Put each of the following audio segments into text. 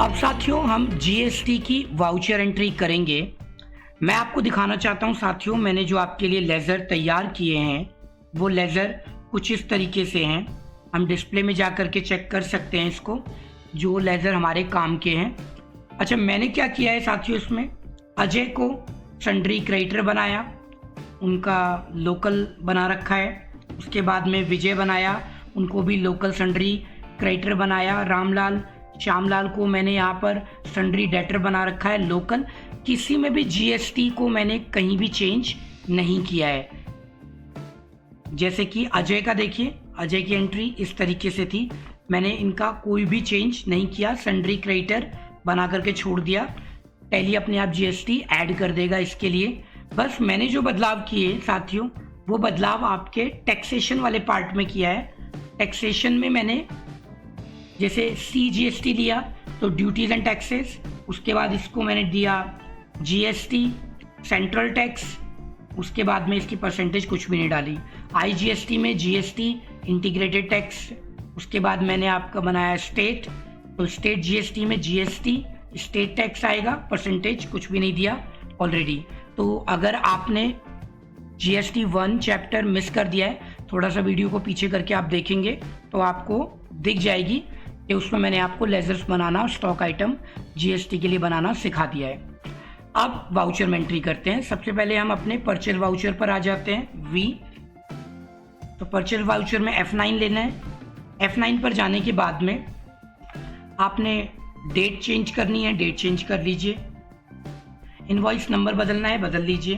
अब साथियों हम जीएसटी की वाउचर एंट्री करेंगे। मैं आपको दिखाना चाहता हूं साथियों, मैंने जो आपके लिए लेज़र तैयार किए हैं वो लेज़र कुछ इस तरीके से हैं। हम डिस्प्ले में जा कर के चेक कर सकते हैं इसको, जो लेज़र हमारे काम के हैं। अच्छा, मैंने क्या किया है साथियों, इसमें अजय को सन्ड्री क्रिएटर बनाया, उनका लोकल बना रखा है। उसके बाद में विजय बनाया, उनको भी लोकल सन्ड्री क्रिएटर बनाया। रामलाल श्यामलाल को मैंने यहाँ पर सन्ड्री डेटर बना रखा है लोकल। किसी में भी जीएसटी को मैंने कहीं भी चेंज नहीं किया है। जैसे कि अजय का देखिए, अजय की एंट्री इस तरीके से थी, मैंने इनका कोई भी चेंज नहीं किया, सन्ड्री क्रिएटर बना करके छोड़ दिया। टैली अपने आप जीएसटी ऐड कर देगा इसके लिए। बस मैंने जो बदलाव किए साथियों, वो बदलाव आपके टैक्सेशन वाले पार्ट में किया है। टैक्सेशन में मैंने जैसे CGST लिया तो ड्यूटीज़ एंड टैक्सेस, उसके बाद इसको मैंने दिया GST सेंट्रल टैक्स, उसके बाद में इसकी परसेंटेज कुछ भी नहीं डाली। IGST में GST इंटीग्रेटेड टैक्स, उसके बाद मैंने आपका बनाया स्टेट, तो स्टेट GST में GST स्टेट टैक्स आएगा, परसेंटेज कुछ भी नहीं दिया ऑलरेडी। तो अगर आपने GST 1 चैप्टर मिस कर दिया है, थोड़ा सा वीडियो को पीछे करके आप देखेंगे तो आपको दिख जाएगी कि उसमें मैंने आपको लेजर्स बनाना, स्टॉक आइटम GST के लिए बनाना सिखा दिया है। अब वाउचर में एंट्री करते हैं। सबसे पहले हम अपने परचेज वाउचर पर आ जाते हैं, V। तो परचेज वाउचर में F9 लेना है। F9 पर जाने के बाद में आपने डेट चेंज करनी है, डेट चेंज कर लीजिए। इनवॉइस नंबर बदलना है, बदल लीजिए।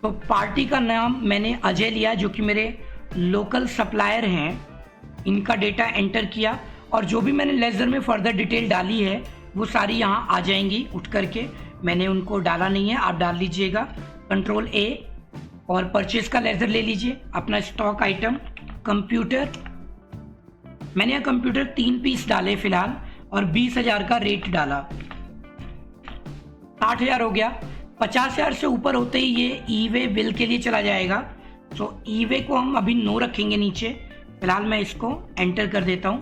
तो पार्टी का नाम मैंने अजय लिया, जो कि मेरे लोकल सप्लायर हैं, इनका डेटा एंटर किया और जो भी मैंने लेजर में फर्दर डिटेल डाली है वो सारी यहाँ आ जाएंगी उठ करके। मैंने उनको डाला नहीं है, आप डाल लीजिएगा। कंट्रोल A और परचेज का लेजर ले लीजिए। अपना स्टॉक आइटम कंप्यूटर, मैंने यहाँ कंप्यूटर 3 पीस डाले फिलहाल और 20,000 का रेट डाला। 60,000 हो गया। 50,000 से ऊपर होते ही ये ई वे बिल के लिए चला जाएगा। तो ई वे को हम अभी नो रखेंगे नीचे। फिलहाल मैं इसको एंटर कर देता हूँ।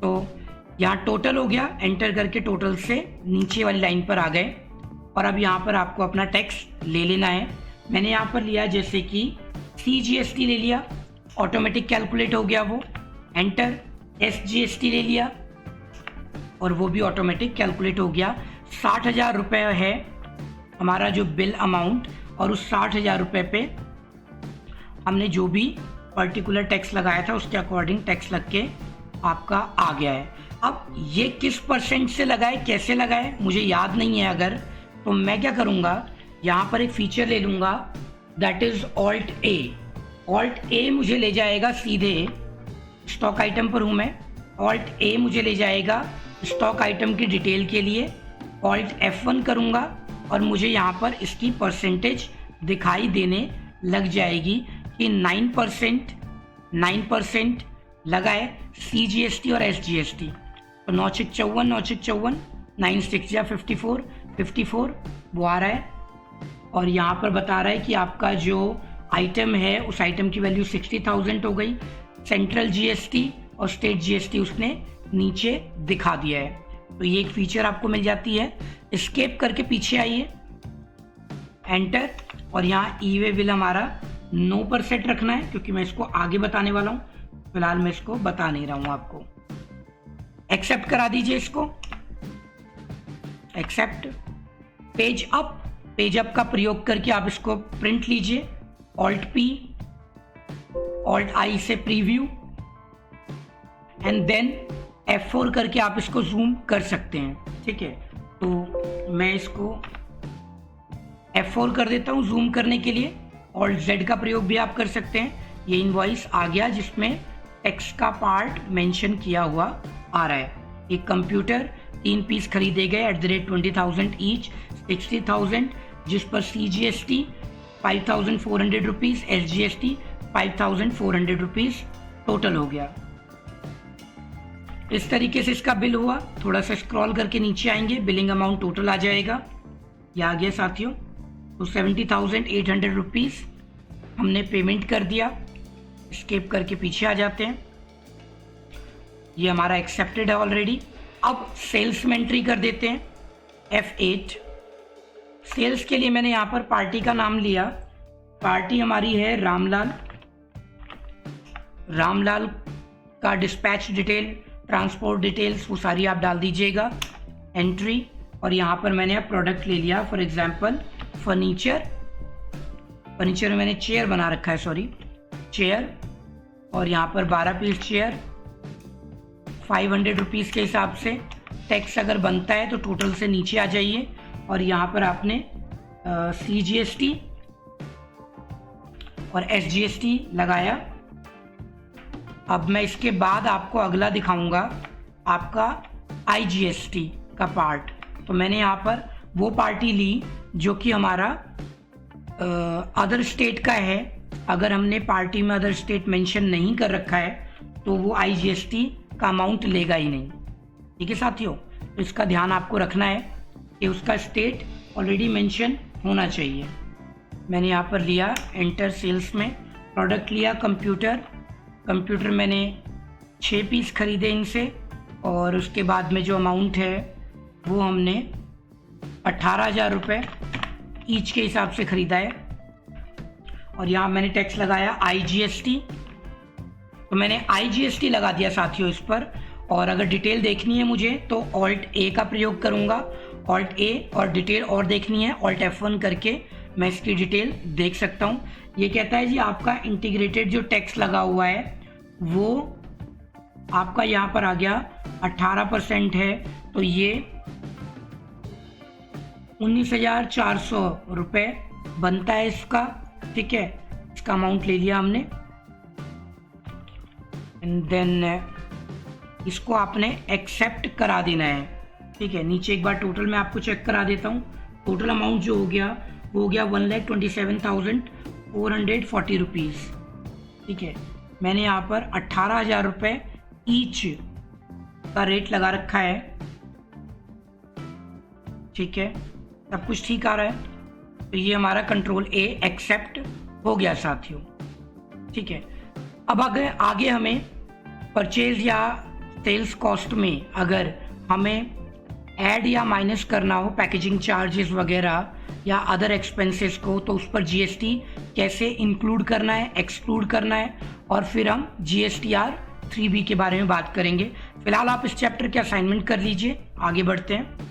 तो यहाँ टोटल हो गया, एंटर करके टोटल से नीचे वाली लाइन पर आ गए। और अब यहाँ पर आपको अपना टैक्स ले लेना है। मैंने यहाँ पर लिया जैसे कि CGST ले लिया, ऑटोमेटिक कैलकुलेट हो गया वो। एंटर SGST ले लिया और वो भी ऑटोमेटिक कैलकुलेट हो गया। 60,000 रुपये है हमारा जो बिल अमाउंट, और उस 60,000 रुपये पे हमने जो भी पर्टिकुलर टैक्स लगाया था उसके अकॉर्डिंग टैक्स लग के आपका आ गया है। अब ये किस परसेंट से लगाए, कैसे लगाए, मुझे याद नहीं है अगर, तो मैं क्या करूँगा, यहाँ पर एक फीचर ले लूँगा, that is Alt A। Alt A मुझे ले जाएगा सीधे, स्टॉक आइटम पर हूँ मैं, Alt A मुझे ले जाएगा स्टॉक आइटम की डिटेल के लिए। Alt F1 करूँगा और मुझे यहाँ पर इसकी परसेंटेज दिखाई देने लग जाएगी कि 9% लगा है CGST और SGST। तो 954, 954, 96 या 54, 54 वो आ रहा है। और यहाँ पर बता रहा है कि आपका जो आइटम है उस आइटम की वैल्यू 60,000 हो गई। सेंट्रल GST और स्टेट GST उसने नीचे दिखा दिया है। तो ये एक फीचर आपको मिल जाती है। एस्केप करके पीछे आइए, एंटर, और यहाँ ई वे बिल हमारा 9% रखना है, क्योंकि मैं इसको आगे बताने वाला हूँ। फिलहाल मैं इसको बता नहीं रहा हूँ आपको। एक्सेप्ट करा दीजिए इसको, एक्सेप्ट। पेज अप का प्रयोग करके आप इसको प्रिंट लीजिए। Alt P, Alt I से प्रीव्यू, एंड देन F4 करके आप इसको जूम कर सकते हैं। ठीक है, तो मैं इसको F4 कर देता हूँ जूम करने के लिए। Alt Z का प्रयोग भी आप कर सकते हैं। ये इनवॉइस आ गया जिसमें टैक्स का पार्ट मेंशन किया हुआ आ रहा है। एक कंप्यूटर 3 पीस खरीदे गए @20,000 ईच, 60,000, जिस पर CGST 5,400 rupees, SGST 5,400 rupees total हो गया। इस तरीके से इसका बिल हुआ। थोड़ा सा स्क्रॉल करके नीचे आएंगे, बिलिंग अमाउंट टोटल आ जाएगा। ये आ गया साथियों। तो 70,800 रुपीज़ हमने पेमेंट कर दिया। स्किप करके पीछे आ जाते हैं। ये हमारा एक्सेप्टेड है ऑलरेडी। अब सेल्स में एंट्री कर देते हैं F8। सेल्स के लिए मैंने यहाँ पर पार्टी का नाम लिया, पार्टी हमारी है रामलाल। रामलाल का डिस्पैच डिटेल, ट्रांसपोर्ट डिटेल्स वो सारी आप डाल दीजिएगा, एंट्री। और यहाँ पर मैंने अब प्रोडक्ट ले लिया, फॉर एग्जांपल फर्नीचर। फर्नीचर में मैंने चेयर बना रखा है, सॉरी चेयर, और यहाँ पर 12 पीस चेयर 500 रुपीज़ के हिसाब से। टैक्स अगर बनता है तो टोटल से नीचे आ जाइए और यहाँ पर आपने CGST और SGST लगाया। अब मैं इसके बाद आपको अगला दिखाऊंगा आपका IGST का पार्ट। तो मैंने यहाँ पर वो पार्टी ली जो कि हमारा अदर स्टेट का है। अगर हमने पार्टी में अदर स्टेट मेंशन नहीं कर रखा है तो वो IGST का अमाउंट लेगा ही नहीं। ठीक है साथियों, तो इसका ध्यान आपको रखना है कि उसका स्टेट ऑलरेडी मेंशन होना चाहिए। मैंने यहाँ पर लिया एंटर सेल्स में, प्रोडक्ट लिया कंप्यूटर। कंप्यूटर मैंने 6 पीस खरीदे इनसे, और उसके बाद में जो अमाउंट है वो हमने 18,000 रुपये ईच के हिसाब से ख़रीदा है। और यहाँ मैंने टैक्स लगाया IGST, तो मैंने IGST लगा दिया साथियों इस पर। और अगर डिटेल देखनी है मुझे तो Alt A का प्रयोग करूँगा, Alt A, और डिटेल और देखनी है Alt F1 करके मैं इसकी डिटेल देख सकता हूँ। ये कहता है जी आपका इंटीग्रेटेड जो टैक्स लगा हुआ है वो आपका यहाँ पर आ गया 18% है, तो ये 19,400 रुपये बनता है इसका। ठीक है, इसका अमाउंट ले लिया हमने, एंड देन इसको आपने एक्सेप्ट करा देना है। ठीक है, नीचे एक बार टोटल मैं आपको चेक करा देता हूँ। टोटल अमाउंट जो हो गया वो हो गया 1,27,440 रुपीज़। ठीक है, मैंने यहाँ पर 18,000 रुपये ईच का रेट लगा रखा है। ठीक है, सब कुछ ठीक आ रहा है, तो ये हमारा कंट्रोल A एक्सेप्ट हो गया साथियों। ठीक है, अब आगे हमें परचेज या सेल्स कॉस्ट में अगर हमें ऐड या माइनस करना हो पैकेजिंग चार्जेस वगैरह या अदर एक्सपेंसेस को, तो उस पर GST कैसे इंक्लूड करना है, एक्सक्लूड करना है, और फिर हम GSTR 3B के बारे में बात करेंगे। फिलहाल आप इस चैप्टर के असाइनमेंट कर लीजिए, आगे बढ़ते हैं।